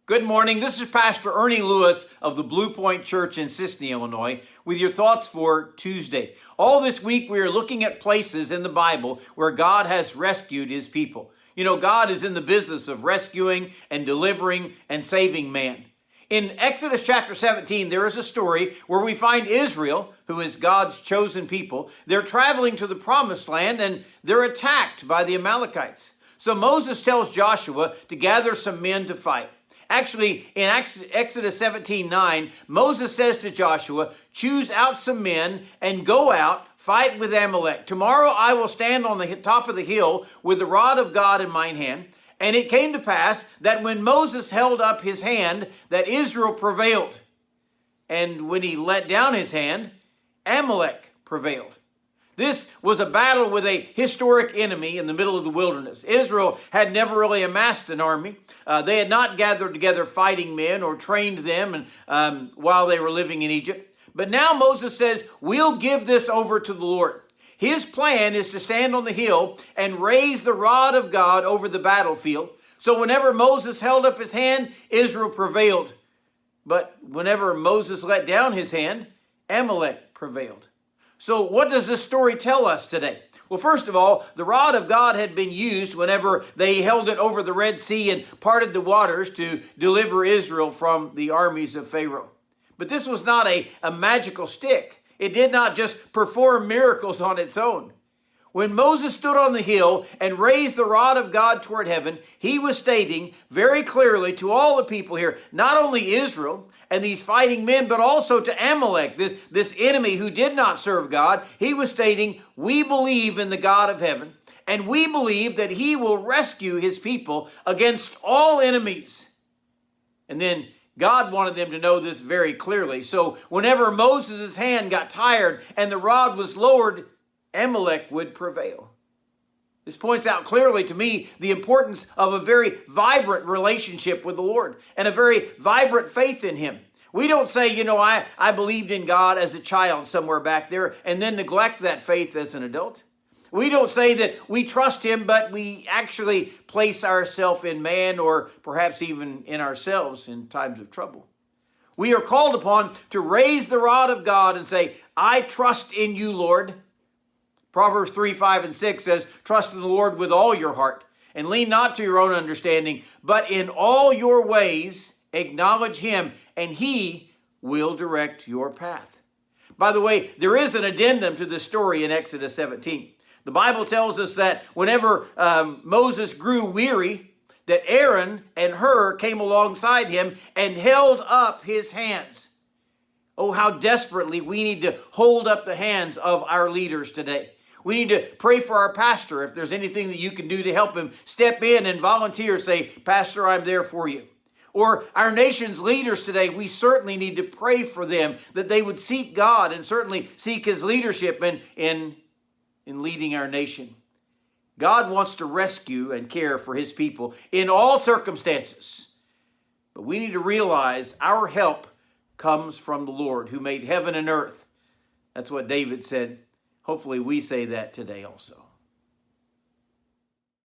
Good morning. This is Pastor Ernie Lewis of the Blue Point Church in Sisney, Illinois, with your thoughts for Tuesday. All this week, we are looking at places in the Bible where God has rescued his people. You know, God is in the business of rescuing and delivering and saving man. In Exodus chapter 17, there is a story where we find Israel, who is God's chosen people. They're traveling to the promised land and they're attacked by the Amalekites. So Moses tells Joshua to gather some men to fight. Actually, in Exodus 17:9, Moses says to Joshua, choose out some men and go out, fight with Amalek. Tomorrow I will stand on the top of the hill with the rod of God in mine hand. And it came to pass that when Moses held up his hand, that Israel prevailed. And when he let down his hand, Amalek prevailed. This was a battle with a historic enemy in the middle of the wilderness. Israel had never really amassed an army. They had not gathered together fighting men or trained them while they were living in Egypt. But now Moses says, we'll give this over to the Lord. His plan is to stand on the hill and raise the rod of God over the battlefield. So whenever Moses held up his hand, Israel prevailed. But whenever Moses let down his hand, Amalek prevailed. So what does this story tell us today? Well, first of all, the rod of God had been used whenever they held it over the Red Sea and parted the waters to deliver Israel from the armies of Pharaoh. But this was not a magical stick. It did not just perform miracles on its own. When Moses stood on the hill and raised the rod of God toward heaven, he was stating very clearly to all the people here, not only Israel and these fighting men, but also to Amalek, this enemy who did not serve God. He was stating, we believe in the God of heaven, and we believe that he will rescue his people against all enemies. And then God wanted them to know this very clearly. So whenever Moses' hand got tired and the rod was lowered, Amalek would prevail. This points out clearly to me the importance of a very vibrant relationship with the Lord and a very vibrant faith in him. We don't say, I believed in God as a child somewhere back there and then neglect that faith as an adult. We don't say that we trust him, but we actually place ourselves in man or perhaps even in ourselves in times of trouble. We are called upon to raise the rod of God and say, I trust in you, Lord. Proverbs 3:5-6 says, trust in the Lord with all your heart and lean not to your own understanding, but in all your ways acknowledge him and he will direct your path. By the way, there is an addendum to this story in Exodus 17. The Bible tells us that whenever Moses grew weary, that Aaron and Hur came alongside him and held up his hands. Oh, how desperately we need to hold up the hands of our leaders today. We need to pray for our pastor. If there's anything that you can do to help him, step in and volunteer. Say, Pastor, I'm there for you. Or our nation's leaders today, we certainly need to pray for them, that they would seek God and certainly seek his leadership in leading our nation. God wants to rescue and care for his people in all circumstances. But we need to realize our help comes from the Lord who made heaven and earth. That's what David said. Hopefully we say that today also.